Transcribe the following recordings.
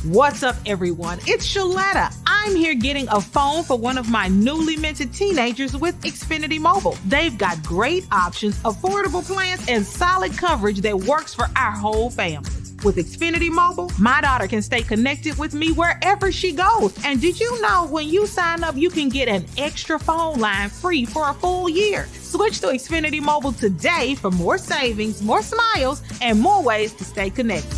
What's up, everyone? It's Shaletta. I'm here getting a phone for one of my newly minted teenagers with Xfinity Mobile. They've got great options, affordable plans, and solid coverage that works for our whole family. With Xfinity Mobile, my daughter can stay connected with me wherever she goes. And did you know when you sign up, you can get an extra phone line free for a full year? Switch to Xfinity Mobile today for more savings, more smiles, and more ways to stay connected.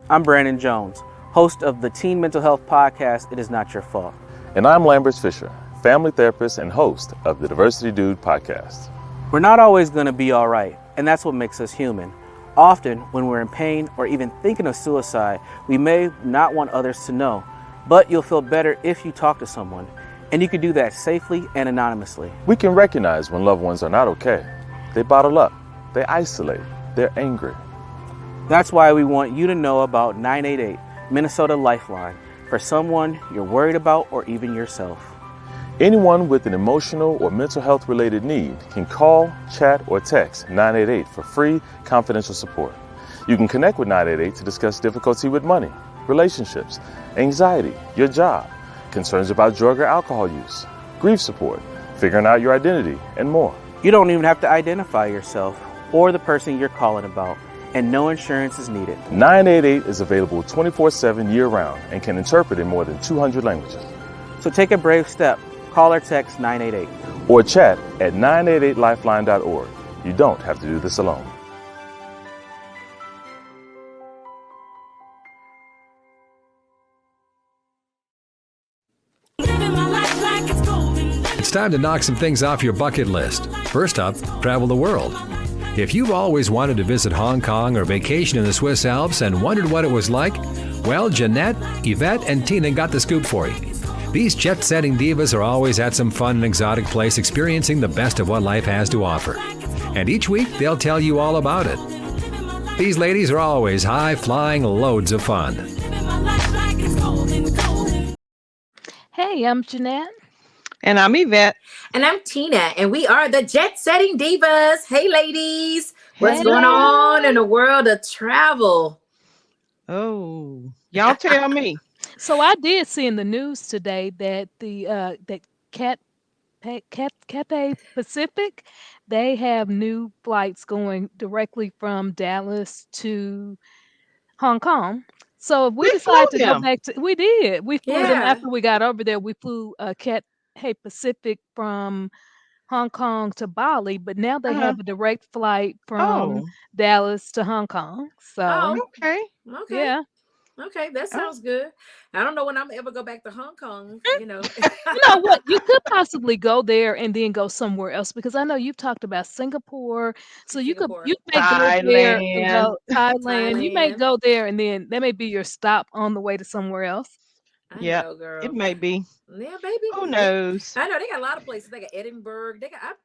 I'm Brandon Jones, host of the Teen Mental Health Podcast, It Is Not Your Fault. And I'm Lambert Fisher, family therapist and host of the Diversity Dude podcast. We're not always going to be all right, and that's what makes us human. Often, when we're in pain or even thinking of suicide, we may not want others to know, but you'll feel better if you talk to someone, and you can do that safely and anonymously. We can recognize when loved ones are not okay. They bottle up, they isolate, they're angry. That's why we want you to know about 988 Minnesota Lifeline for someone you're worried about or even yourself. Anyone with an emotional or mental health related need can call, chat, or text 988 for free, confidential support. You can connect with 988 to discuss difficulty with money, relationships, anxiety, your job, concerns about drug or alcohol use, grief support, figuring out your identity, and more. You don't even have to identify yourself or the person you're calling about, and no insurance is needed. 988 is available 24/7 year-round and can interpret in more than 200 languages. So take a brave step. Call or text 988. Or chat at 988lifeline.org. You don't have to do this alone. It's time to knock some things off your bucket list. First up, travel the world. If you've always wanted to visit Hong Kong or vacation in the Swiss Alps and wondered what it was like, well, Jeanette, Yvette, and Tina got the scoop for you. These jet-setting divas are always at some fun and exotic place experiencing the best of what life has to offer. And each week, they'll tell you all about it. These ladies are always high-flying loads of fun. Hey, I'm Jeanette. And I'm Yvette. And I'm Tina, and we are the Jet Setting Divas. Hey, ladies. What's Hey. going on in the world of travel? Oh, y'all tell me. So I did see in the news today that that Cathay Pacific, they have new flights going directly from Dallas to Hong Kong. So if we We decide flew to go them. back to, we did. We flew them Yeah. after we got over there. We flew Cathay Pacific from Hong Kong to Bali, but now they Uh-huh. have a direct flight from Oh, Dallas to Hong Kong. So Oh, okay. okay. yeah. Okay, that Oh. sounds good. I don't know when I'm ever go back to Hong Kong, you know. You know what? You could possibly go there and then go somewhere else because I know you've talked about Singapore. So Singapore. you may go there and Thailand. go Thailand. You may Thailand. go there and then that may be your stop on the way to somewhere else. I Yep, know, girl. it may be. Yeah, baby. Who They- knows? I know they got a lot of places. They got Edinburgh.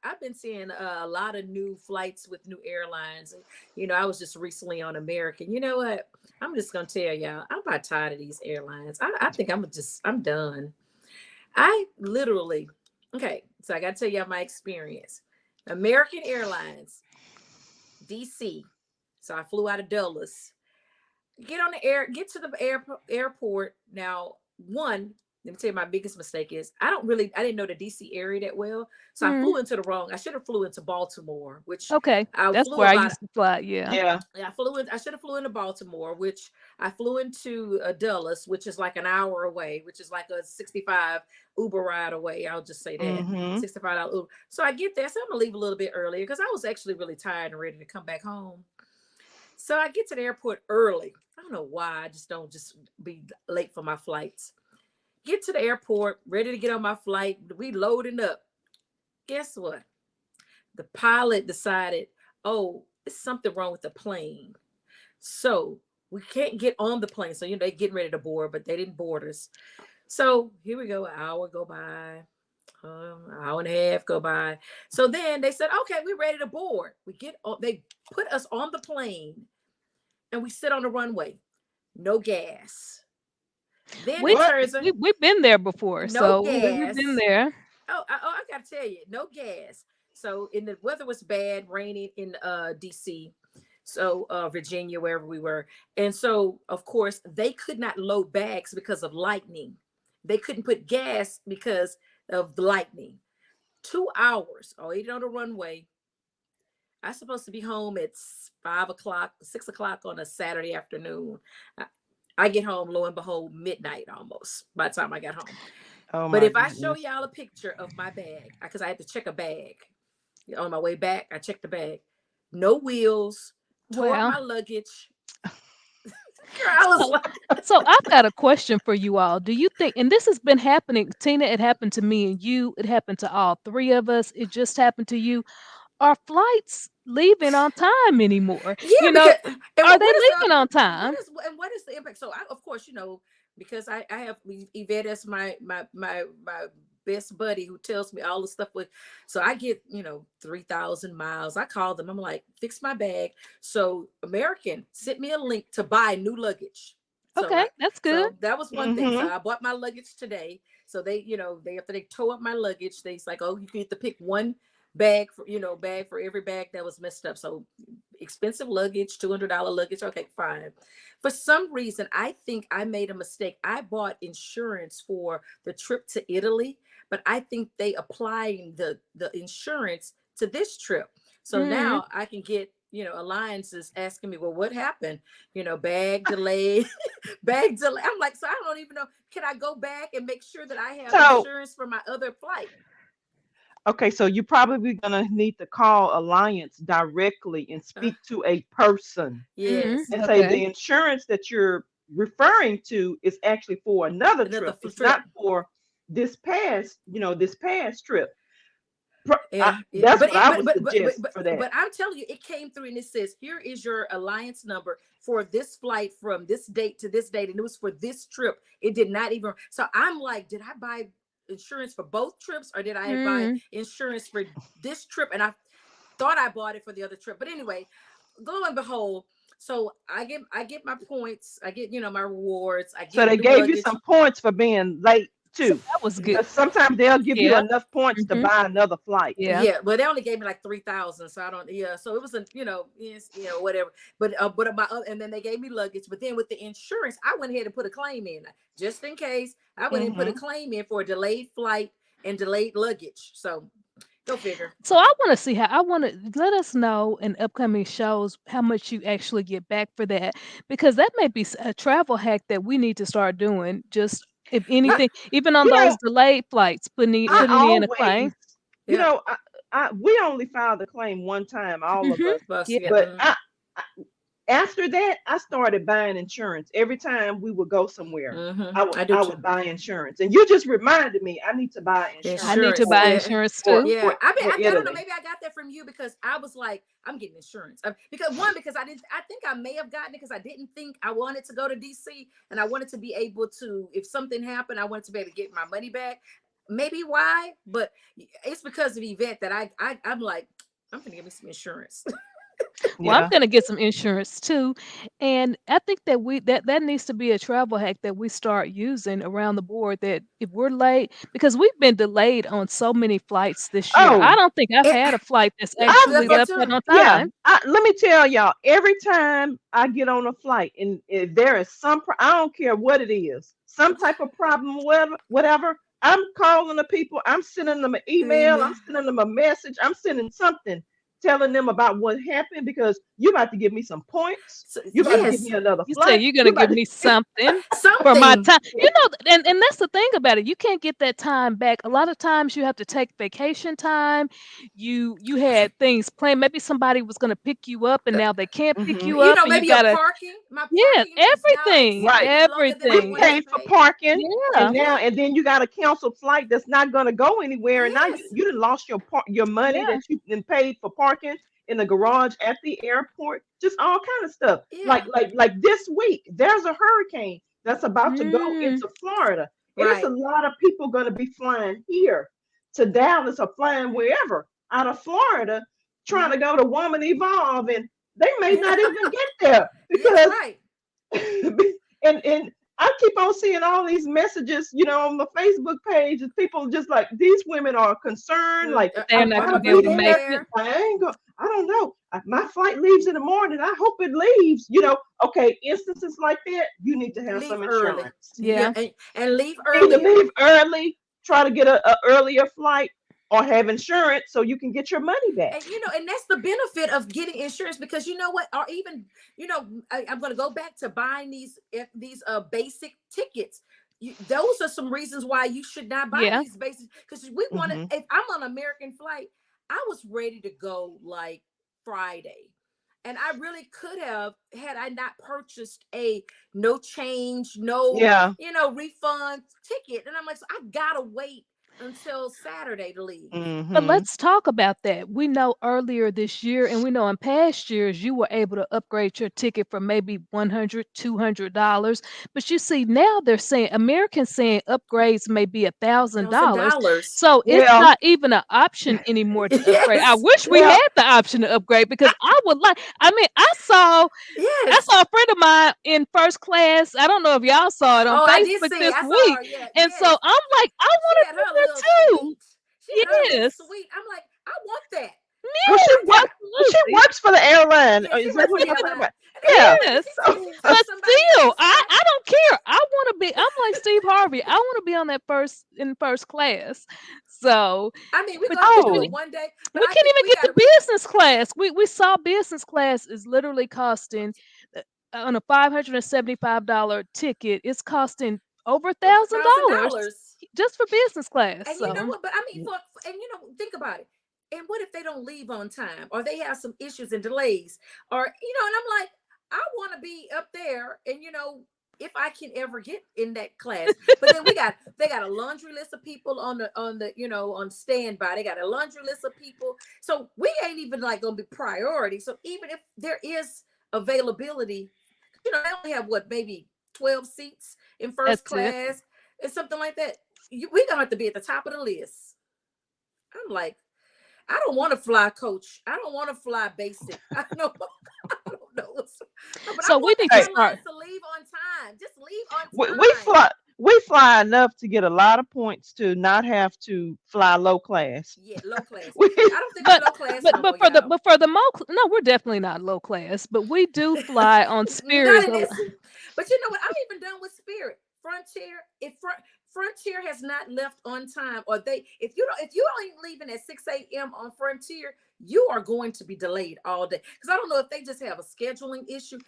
I've been seeing a lot of new flights with new airlines. And, you know, I was just recently on American. You know what? I'm just gonna tell y'all, I'm about tired of these airlines. I think I'm done. I literally, okay, so I gotta tell y'all my experience. American Airlines, DC. So I flew out of Dulles. Get to the airport. Now, let me tell you my biggest mistake is I didn't know the DC area that well. So I flew into the wrong. I should have flew into Baltimore, which Okay. I That's flew where I about used to fly. Yeah. Yeah. I should have flew into Baltimore, which I flew into Dulles, which is like an hour away, which is like a 65 Uber ride away. I'll just say that Mm-hmm. $65 Uber. So I get there, so I'm gonna leave a little bit earlier because I was actually really tired and ready to come back home. So I get to the airport early. I don't know why. I just don't just be late for my flights. Get to the airport, ready to get on my flight. We loading up. Guess what? The pilot decided, oh, there's something wrong with the plane. So we can't get on the plane. So, you know, they're getting ready to board, but they didn't board us. So here we go. An hour go by, an hour and a half go by. So then they said, okay, we're ready to board. They put us on the plane and we sit on the runway. No gas. Then We, it turns out we've been there before. no So we've gas. been there. I gotta tell you, no gas. So the weather was bad, raining in DC. So Virginia, wherever we were. And so, of course, they could not load bags because of lightning. They couldn't put gas because of the lightning. 2 hours, waiting on the runway. I'm supposed to be home at 5 o'clock, 6 o'clock on a Saturday afternoon. I get home, lo and behold, midnight almost by the time I got home. Oh But my if I show goodness. y'all a picture of my bag, because I had to check a bag on my way back, I checked the bag. No wheels, tore up Well, my luggage. Girl, I was so like, so I've got a question for you all. Do you think, and this has been happening, Tina, it happened to me and you, it happened to all three of us, it just happened to you. Are flights leaving on time anymore? yeah, You know, because and are they what is leaving on time? what is the impact? So I, of course, because I have Yvette as my best buddy who tells me all the stuff with. So I get 3,000 miles. I call them. I'm like, fix my bag. So American sent me a link to buy new luggage. So Okay, that's good. so that was one thing. So Mhm. I bought my luggage today. So they, after they tow up my luggage, they's like, oh, you get to pick one bag for every bag that was messed up. So expensive luggage, $200 luggage. Okay, fine. For some reason, I think I made a mistake. I bought insurance for the trip to Italy, but I think they applying the insurance to this trip. So Mm. now I can get, Alliance is asking me, well, what happened? Bag delay, bag delay. I'm like, so I don't even know. Can I go back and make sure that I have So, insurance for my other flight? okay, so you're probably gonna need to call Alliance directly and speak to a person Yes, and say Okay. the insurance that you're referring to is actually for another another trip. It's trip. not for this past trip. Yeah, That's what I would suggest for that. but I'm telling you, it came through and it says, here is your Alliance number for this flight from this date to this date, and it was for this trip. It did not even. So I'm like, did I buy insurance for both trips, or did I buy Mm. insurance for this trip? And I thought I bought it for the other trip, but anyway, lo and behold, so I get my points, I get my rewards, I So get they new gave you luggage. some points for being late So too. that was good. Because sometimes they'll give you Yeah. enough points to Mhm. buy another flight. Yeah. Yeah, but they only gave me like 3,000, so I don't. Yeah, so it was yes, whatever. But and then they gave me luggage. But then with the insurance, I went ahead and put a claim in just in case. I went ahead and put a claim in for a delayed flight and delayed luggage. So go figure. So I want to see how I want to let us know in upcoming shows how much you actually get back for that, because that may be a travel hack that we need to start doing. Just if I, anything, even on you those know, delayed flights, I putting in a claim. always, Yeah, we only filed a claim one time, all of Mhm. us. bus. Yeah. Yeah. But after that, I started buying insurance. Every time we would go somewhere, I do I too. would buy insurance. And you just reminded me I need to buy I insurance need to Insurance. buy Yeah. insurance for too. Yeah, I mean, for I don't know. Italy. Maybe I got that from you because I was like, I'm getting insurance. Because I didn't. I think I may have gotten it because I didn't think I wanted to go to DC, and I wanted to be able to, if something happened, I wanted to be able to get my money back. Maybe why, but it's because of Yvette that I'm like, I'm gonna get me some insurance. Well, I'm Yeah. gonna get some insurance too, and I think that that needs to be a travel hack that we start using around the board. That if we're late, because we've been delayed on so many flights this year, I Oh, don't think I've It, had a flight that's I've actually that's me left out too. on yeah. time. Let me tell y'all, every time I get on a flight and if there is I don't care what it is, some type of problem, whatever, I'm calling the people, I'm sending them an email, I'm Amen. sending them a message, I'm sending something telling them about what happened because you about to give me some points. So, You about to give yes, me another You say flight. you're You gonna about give to me something for my something. time. And that's the thing about it. You can't get that time back. A lot of times you have to take vacation time. You had things planned. Maybe somebody was gonna pick you up and now they can't pick hmm you up and you Maybe your gotta, parking. My yeah, parking is now everything. Right. longer than I We wanted Everything. to paid for pay. parking Yeah. Yeah. and then you got a canceled flight that's not going to go anywhere and now Yes. you done lost your money Yeah. that you then paid for parking in the garage at the airport, just all kind of stuff. Yeah. Like this week there's a hurricane that's about to go Mm. into Florida, and it's Right. a lot of people going to be flying here to Dallas or flying wherever out of Florida trying to go to Woman Evolve, and they may not even get there Yes. because Right. and I keep on seeing all these messages, on the Facebook page, and people just like, these women are concerned, like, They're I not gotta gonna be be able to make there. it. I ain't go. I don't know. My flight leaves in the morning. I hope it leaves. Okay, instances like that, you need to have Leave some early. insurance. Yeah. And leave Either early. leave early, try to get a earlier flight, or have insurance so you can get your money back. And that's the benefit of getting insurance, because you know what, or even I'm going to go back to buying these basic tickets. Those are some reasons why you should not buy Yeah. these basic, because we want to. If I'm on an American flight, I was ready to go like Friday, and I really could have, had I not purchased a no change, no Yeah. refund ticket. And I'm like, so I gotta wait until Saturday to leave. But let's talk about that. We know earlier this year, and we know in past years, you were able to upgrade your ticket for maybe $100, $200. But you see, now they're saying, Americans saying upgrades may be $1,000. $1,000. So it's Well, not even an option anymore to upgrade. I Yes. wish we well, had the option to upgrade, because I would like, I saw Yes. a friend of mine in first class. I don't know if y'all saw it on Oh, I did Facebook see. this I saw week. her. Yeah. And so Yes. I'm like, I She want had to her do little that too. suite. She had her little Yes. suite. I'm like, I want that. well, she Yes, she works for the airline. Yeah, she Is that works what for the you're talking airline. about? And then Yeah. yes. she So, took But somebody still, else's I flight. don't care. I want to be. I'm like Steve Harvey. I want to be on that in first class. So, I mean, we're but gonna have to do oh, it one day, but we I can't think even we get gotta. the business class. We saw business class is literally costing on a $575 ticket. It's costing over $1,000 $1,000. just for business class. And you know So what? But I mean, think about it. And what if they don't leave on time, or they have some issues and delays, or and I'm like, I want to be up there, and if I can ever get in that class. But then they got a laundry list of people on the on standby. They got a laundry list of people, so we ain't even like gonna be priority. So even if there is availability, they only have maybe 12 seats in first that's it. class and something like that. We're gonna have to be at the top of the list. I'm like, I don't want to fly coach. I don't want to fly basic. I don't know. But So I we want need the to hey, start. airlines to leave on time. Just leave on we time. fly enough to get a lot of points to not have to fly low class. Yeah, low class. We, I don't think we're But low class no more, for the y'all. no, we're definitely not low class. But we do fly on Not Spirit. in this. But you know what? I'm even done with Spirit. Frontier. Frontier has not left on time, or if you ain't leaving at 6 a.m. on Frontier, you are going to be delayed all day. Because I don't know if they just have a scheduling issue.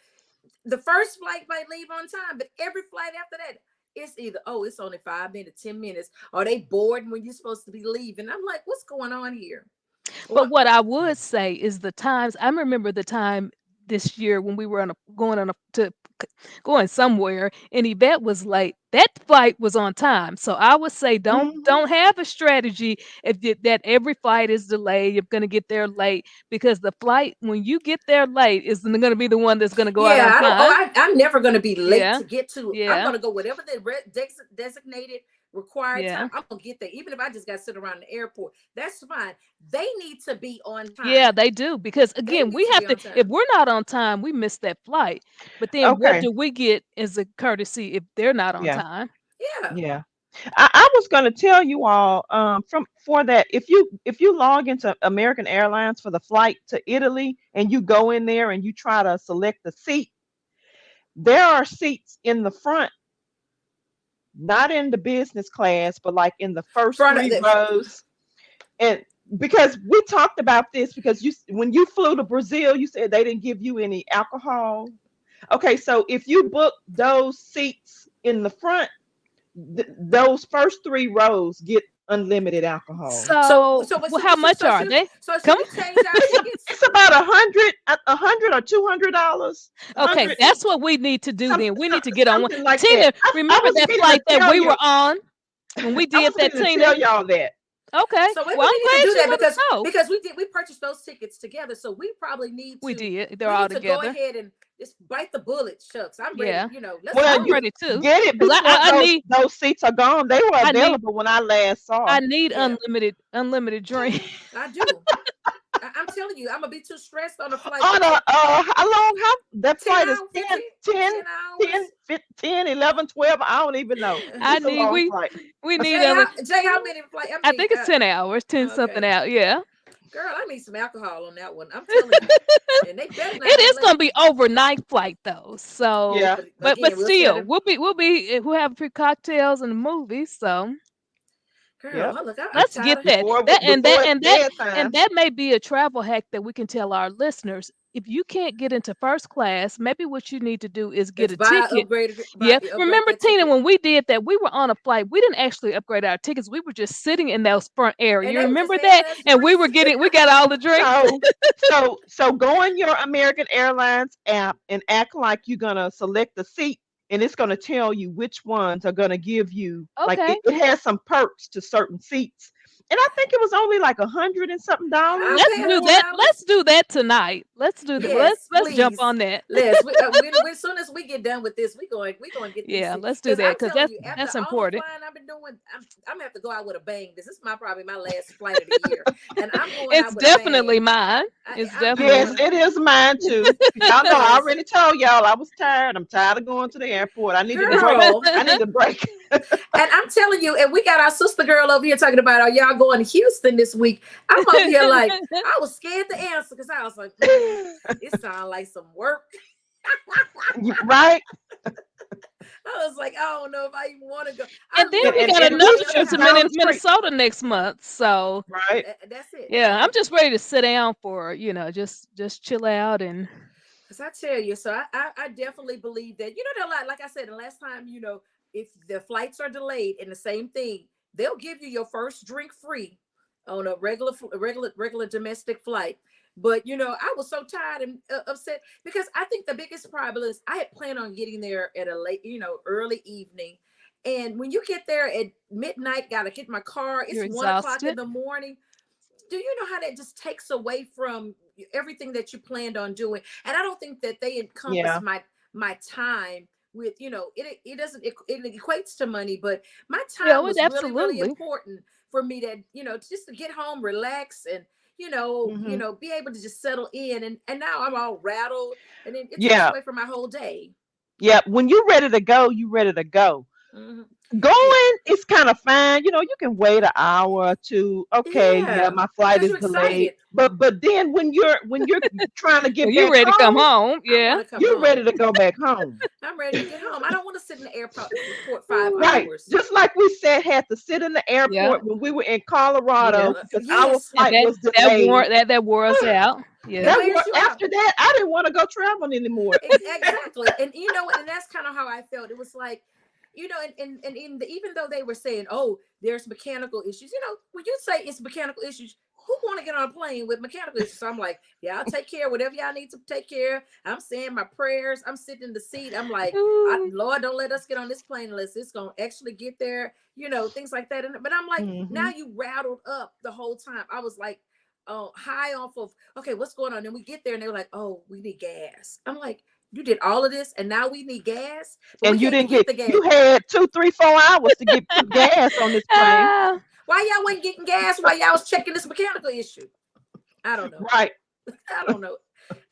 The first flight might leave on time, but every flight after that, it's either, it's only 5 minutes, 10 minutes, or they bored when you're supposed to be leaving. I'm like, what's going on here? But what I would say is the times. I remember the time this year when we were going somewhere, and Yvette was late. That flight was on time. So I would say don't have a strategy that every flight is delayed. You're going to get there late, because the flight, when you get there late, is going to be the one that's going to go out on time. I'm never going to be late Yeah. to get to. I'm Yeah. going to go whatever the designated required Yeah. time. I'm going to get there. Even if I just got to sit around the airport, that's fine. They need to be on time. Yeah, they do, because again, need we to have be to. on time. If we're not on time, we miss that flight. But then, what okay. do we get as a courtesy if they're not on Yeah. time? Yeah. Yeah. I was going to tell you all for that, if you log into American Airlines for the flight to Italy and you go in there and you try to select the seat, there are seats in the front, not in the business class, but like in the first Front of 3 the- rows. And because we talked about this, because when you flew to Brazil, you said they didn't give you any alcohol. Okay, so if you book those seats in the front, those first 3 rows get unlimited alcohol. So, how much are they? So should Come we change our tickets? It's about $100 or $200. Okay, 100 that's what we need to do then. We need to get on one. something like Tina, that. I remember was that getting flight to that tell we you. were on when we I did was that, going to Tina? tell y'all that. Okay. So Well, we I'm need to glad do you that let us know. because we purchased those tickets together. So we probably need to. We did. We They're all need to go together. ahead and just bite the bullet. Shucks, I'm ready. Yeah. Let's Well, I'm go. ready too. Get it 'Cause before those seats are gone. They were I need- available when I last saw. I need Yeah. unlimited drink. I do. I'm telling you, I'm gonna be too stressed on a flight On to a take how long? How that 10 flight is hours, 10, 10 10, 10, hours. 10, 11, 12. I don't even know. I It's a need long flight. we need Jay, how many flight? I I mean, think it's 10 hours, 10 something okay, out. Yeah. girl, I need some alcohol on that one. I'm telling you, and they better not It be is late. gonna be overnight flight though. So Yeah. But but again, we'll set still, it. we'll have free cocktails and movies. So Girl, Yep. look, I'm let's tired get of. that. Before it's bedtime. And that may be a travel hack that we can tell our listeners. If you can't get into first class, maybe what you need to do is get It's a ticket. Yeah. upgrade Remember, that Tina, ticket, when we did that, we were on a flight. We didn't actually upgrade our tickets. We were just sitting in those front area. and You they were just remember handing that? us And we drinks. got all the drinks. So go on your American Airlines app and act like you're gonna select the seat, and it's gonna tell you which ones are gonna give you like Okay. it has some perks to certain seats. And I think it was only like $100 and something I'll dollars Let's pay do more. that. $100. Let's do that tonight. Let's do that. Yes, Let's jump please. on that. As soon as we get done with this, we going to get these Yeah, seats. let's do Because I'm that because telling you, after that's all the important. flying I've been doing, I'm gonna have to go out with a bang. This is probably my last flight of the year, and I'm going It's out with a definitely bang. mine. It's I'm definitely Yes, going it is mine too. Y'all know I because, already told y'all I was tired. I'm tired of going to the airport. I needed a break. girl, I need a break. and I'm telling you, and we got our sister girl over here talking about, are y'all going to Houston this week? I'm over here like, I was scared to answer because I was like, it sounds like some work. Right? I was like, I don't know if I even want to go. And then we And got at another least trip it's to down the street. Minnesota next month. So Right. That's it. yeah, So, I'm just ready to sit down for, just chill out and because I tell you, so I definitely believe that, like I said, the last time, if the flights are delayed and the same thing, they'll give you your first drink free on a regular domestic flight. But I was so tired and upset because I think the biggest problem is I had planned on getting there at a late, early evening. And when you get there at midnight, gotta get my car, you're it's 1:00 in exhausted. the morning. Do you know how that just takes away from everything that you planned on doing? And I don't think that they encompass Yeah. my time with, it doesn't, it equates to money, but my Yeah, time it was really, really absolutely. important for me to, just to get home, relax, and Hmm. be able to just settle in. And now I'm all rattled, and it takes Yeah. away from my whole day. Yeah. When you're ready to go, you're ready to go. Mhm. Yeah, Going is kind of fine. You can wait an hour or two. Okay, yeah, yeah, my flight because is you're delayed. excited. But then when you're trying to Well, get you back ready to come home, home? I Yeah. want to come you're ready home. to go back home. I'm ready to get home. I don't want to sit in the airport for 5 Right. hours. Just like we said, had to sit in the Yeah. airport when we were in Yeah. Colorado because our Yes, And flight was delayed. that wore us out. Yeah. it wears you out. After that, I didn't want to go traveling anymore. Exactly. And and that's kind of how I felt. It was like, even though they were saying, oh, there's mechanical issues, when you say it's mechanical issues, who want to get on a plane with mechanical issues? So I'm like, yeah, I'll take care of whatever y'all need to take care of. I'm saying my prayers. I'm sitting in the seat. I'm like, Ooh. Lord, don't let us get on this plane unless it's going to actually get there, things like that. But I'm like, now Hmm. you rattled up the whole time. I was like, oh, high off of, okay, what's going on? And we get there and they were like, oh, we need gas. I'm like, you did all of this and now we need gas, but we And you can't even didn't get get, the gas. you had 2, 3, 4 hours to get put gas on this plane. Ah, Why y'all wasn't getting gas while y'all was checking this mechanical issue? I don't know. Right. I don't know.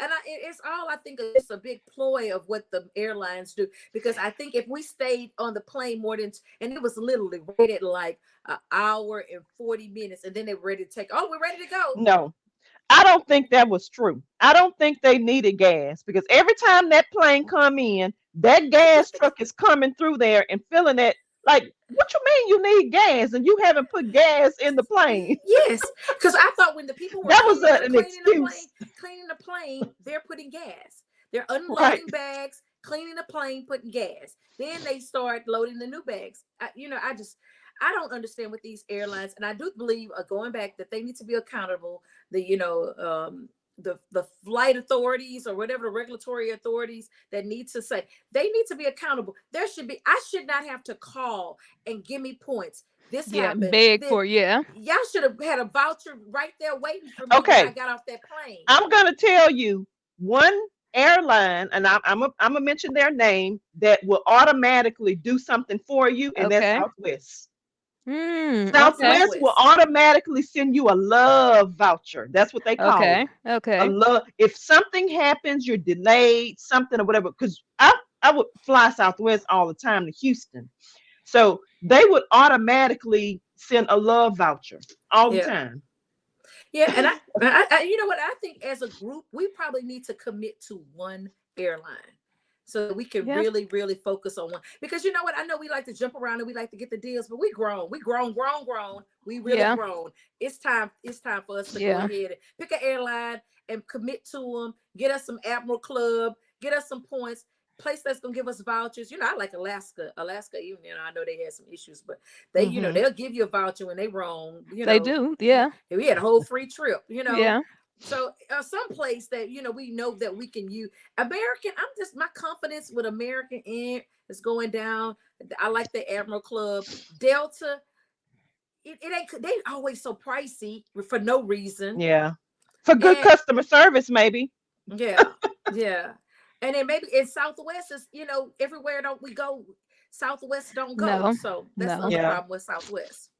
And it's all, I think it's a big ploy of what the airlines do, because I think if we stayed on the plane more than, and it was literally rated like an hour and 40 minutes, and then they were ready to take, oh, we're ready to go. No, I don't think that was true. I don't think they needed gas because every time that plane come in, that gas truck is coming through there and filling it. Like, what you mean you need gas and you haven't put gas in the plane? Yes, because I thought when the people were That was an cleaning excuse. the plane, they're putting gas. They're Right. unloading bags, cleaning the plane, putting gas. Then they start loading the new bags. I don't understand with these airlines, and I do believe, going back, that they need to be accountable. The flight authorities or whatever, the regulatory authorities that need to say, they need to be accountable. I should not have to call and give me points. This yeah, happened. beg for yeah. Y'all should have had a voucher right there waiting for me when Okay. I got off that plane. I'm gonna tell you one airline, and I'm gonna mention their name that will automatically do something for you, and that's Okay. Southwest. Okay. Southwest will automatically send you a love voucher. That's what they call Okay. it. A Okay. love. If something happens, you're delayed, something or whatever. Because I would fly Southwest all the time to Houston, so they would automatically send a love voucher all the Yeah. time. Yeah, and you know what? I think as a group, we probably need to commit to one airline so that we can Yeah. really, really focus on one. Because you know what? I know we like to jump around and we like to get the deals, but we grown. We grown. We really Yeah. grown. It's time for us to go Yeah. ahead and pick an airline and commit to them. Get us some Admiral Club. Get us some points. Place that's gonna give us vouchers. You know, I like Alaska. Even I know they had some issues, but they, Mhm. they'll give you a voucher when they wrong. They do. Yeah. We had a whole free trip. Yeah. So some place that we know that we can use. American, my confidence with American Air is going down. I like the Admiral Club. Delta, it ain't. They always so pricey for no reason. Yeah, for good And customer service, maybe. yeah, yeah. And then maybe in Southwest is everywhere don't we go, Southwest don't go. No. So that's the No. other Yeah. problem with Southwest.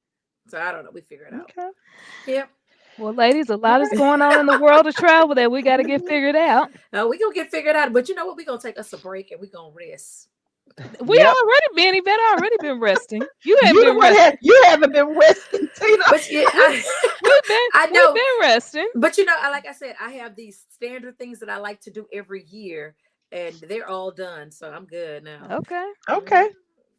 So I don't know. We figure it out. Okay. Yep. Well, ladies, a lot is going on in the world of travel that we got to get figured out. We gonna get figured out. But you know what? We're gonna take us a break and we're gonna rest. We Yep. already been resting. You haven't You the been one resting. you haven't been resting, Tina. But yeah, I We've know. been resting. But like I said, I have these standard things that I like to do every year, and they're all done. So I'm good now. Okay. Okay.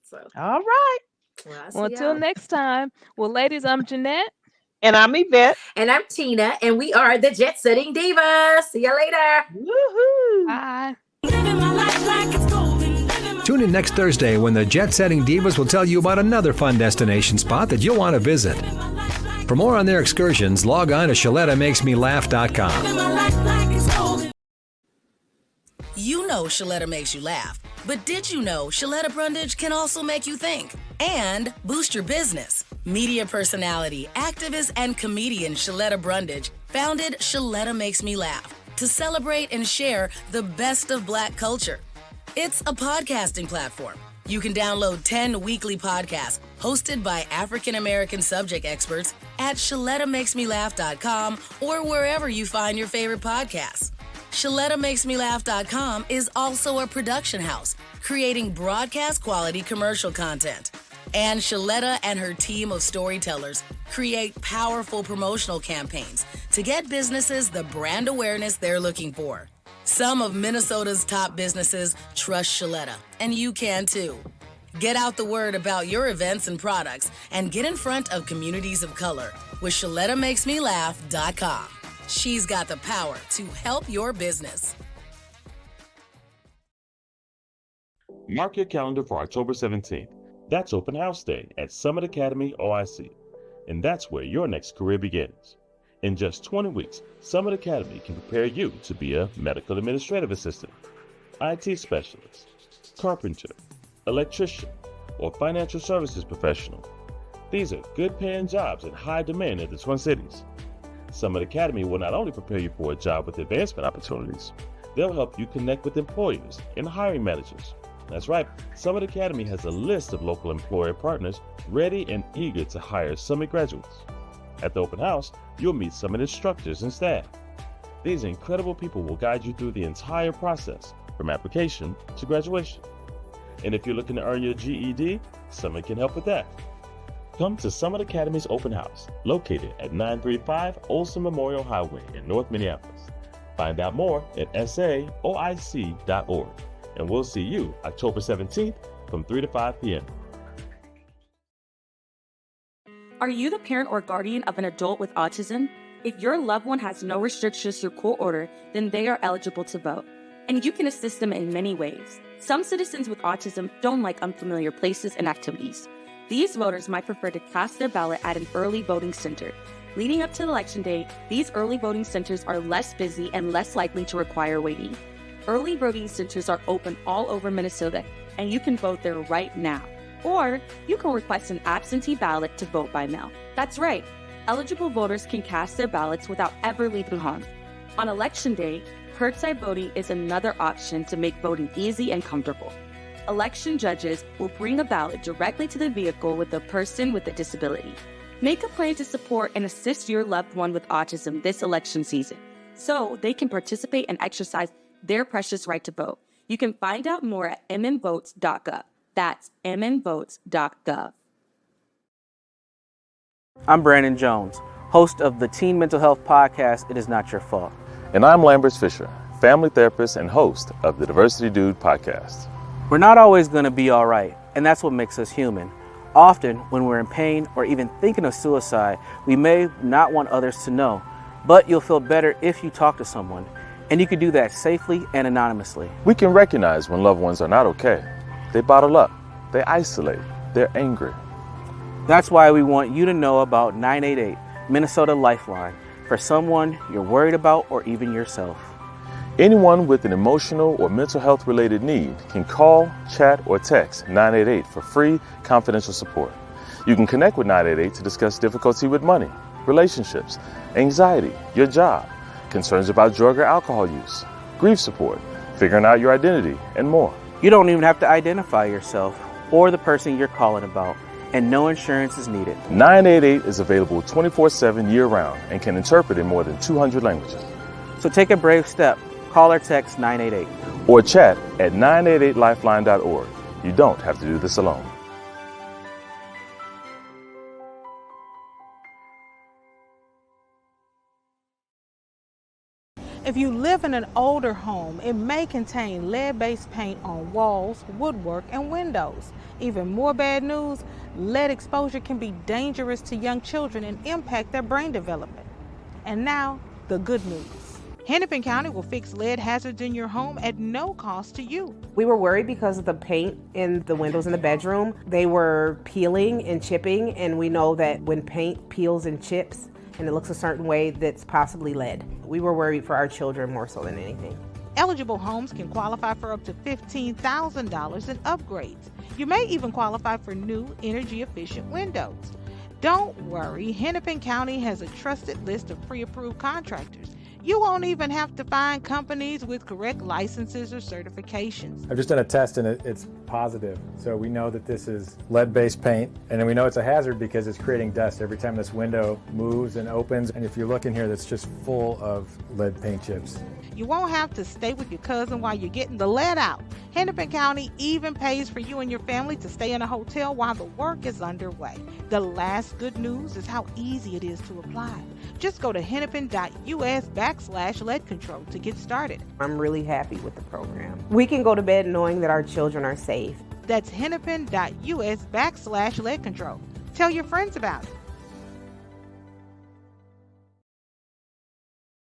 So All right. I see Well, until y'all. next time. Well, ladies, I'm Jeanette. And I'm Yvette. And I'm Tina, and we are the Jet Setting Divas. See you later. Woohoo. Bye. Tune in next Thursday when the Jet Setting Divas will tell you about another fun destination spot that you'll want to visit. For more on their excursions, log on to ShalettaMakesMeLaugh.com. You know Shaletta makes you laugh, but did you know Shaletta Brundage can also make you think and boost your business? Media personality, activist, and comedian Shaletta Brundage founded Shaletta Makes Me Laugh to celebrate and share the best of Black culture. It's a podcasting platform. You can download 10 weekly podcasts hosted by African American subject experts at ShalettaMakesMeLaugh.com or wherever you find your favorite podcasts. ShalettaMakesMeLaugh.com is also a production house, creating broadcast quality commercial content. And Shaletta and her team of storytellers create powerful promotional campaigns to get businesses the brand awareness they're looking for. Some of Minnesota's top businesses trust Shaletta, and you can too. Get out the word about your events and products and get in front of communities of color with ShalettaMakesMeLaugh.com. She's got the power to help your business. Mark your calendar for October 17th. That's Open House Day at Summit Academy OIC. And that's where your next career begins. In just 20 weeks, Summit Academy can prepare you to be a medical administrative assistant, IT specialist, carpenter, electrician, or financial services professional. These are good paying jobs in high demand in the Twin Cities. Summit Academy will not only prepare you for a job with advancement opportunities, they'll help you connect with employers and hiring managers. That's right, Summit Academy has a list of local employer partners ready and eager to hire Summit graduates. At the open house, you'll meet Summit instructors and staff. These incredible people will guide you through the entire process, from application to graduation. And if you're looking to earn your GED, Summit can help with that. Come to Summit Academy's open house, located at 935 Olson Memorial Highway in North Minneapolis. Find out more at saoic.org. And we'll see you October 17th from 3 to 5 p.m. Are you the parent or guardian of an adult with autism? If your loved one has no restrictions through court order, then they are eligible to vote. And you can assist them in many ways. Some citizens with autism don't like unfamiliar places and activities. These voters might prefer to cast their ballot at an early voting center. Leading up to election day, these early voting centers are less busy and less likely to require waiting. Early voting centers are open all over Minnesota, and you can vote there right now. Or you can request an absentee ballot to vote by mail. That's right. Eligible voters can cast their ballots without ever leaving home. On election day, curbside voting is another option to make voting easy and comfortable. election judges will bring a ballot directly to the vehicle with a person with a disability. Make a plan to support and assist your loved one with autism this election season so they can participate and exercise their precious right to vote. You can find out more at mnvotes.gov. That's mnvotes.gov. I'm Brandon Jones, host of the Teen Mental Health Podcast, It Is Not Your Fault. And I'm Lambert Fisher, family therapist and host of the Diversity Dude podcast. We're not always going to be all right, and that's what makes us human. Often, when we're in pain or even thinking of suicide, we may not want others to know, but you'll feel better if you talk to someone, and you can do that safely and anonymously. We can recognize when loved ones are not okay. They bottle up, they isolate, they're angry. That's why we want you to know about 988 Minnesota Lifeline for someone you're worried about or even yourself. Anyone with an emotional or mental health related need can call, chat, or text 988 for free, confidential support. You can connect with 988 to discuss difficulty with money, relationships, anxiety, your job, concerns about drug or alcohol use, grief support, figuring out your identity, and more. You don't even have to identify yourself or the person you're calling about, and no insurance is needed. 988 is available 24/7 year-round and can interpret in more than 200 languages. So take a brave step. Call or text 988. Or chat at 988lifeline.org. You don't have to do this alone. If you live in an older home, it may contain lead-based paint on walls, woodwork, and windows. Even more bad news, lead exposure can be dangerous to young children and impact their brain development. And now, the good news. Hennepin County will fix lead hazards in your home at no cost to you. We were worried because of the paint in the windows in the bedroom. They were peeling and chipping, and we know that when paint peels and chips and it looks a certain way, that's possibly lead. We were worried for our children more so than anything. Eligible homes can qualify for up to $15,000 in upgrades. You may even qualify for new energy-efficient windows. Don't worry, Hennepin County has a trusted list of pre-approved contractors. You won't even have to find companies with correct licenses or certifications. I've just done a test and it's positive. So we know that this is lead-based paint, and then we know it's a hazard because it's creating dust every time this window moves and opens. And if you look in here, that's just full of lead paint chips. You won't have to stay with your cousin while you're getting the lead out. Hennepin County even pays for you and your family to stay in a hotel while the work is underway. The last good news is how easy it is to apply. Just go to hennepin.us/lead control to get started. I'm really happy with the program. We can go to bed knowing that our children are safe. That's hennepin.us/lead control. Tell your friends about it.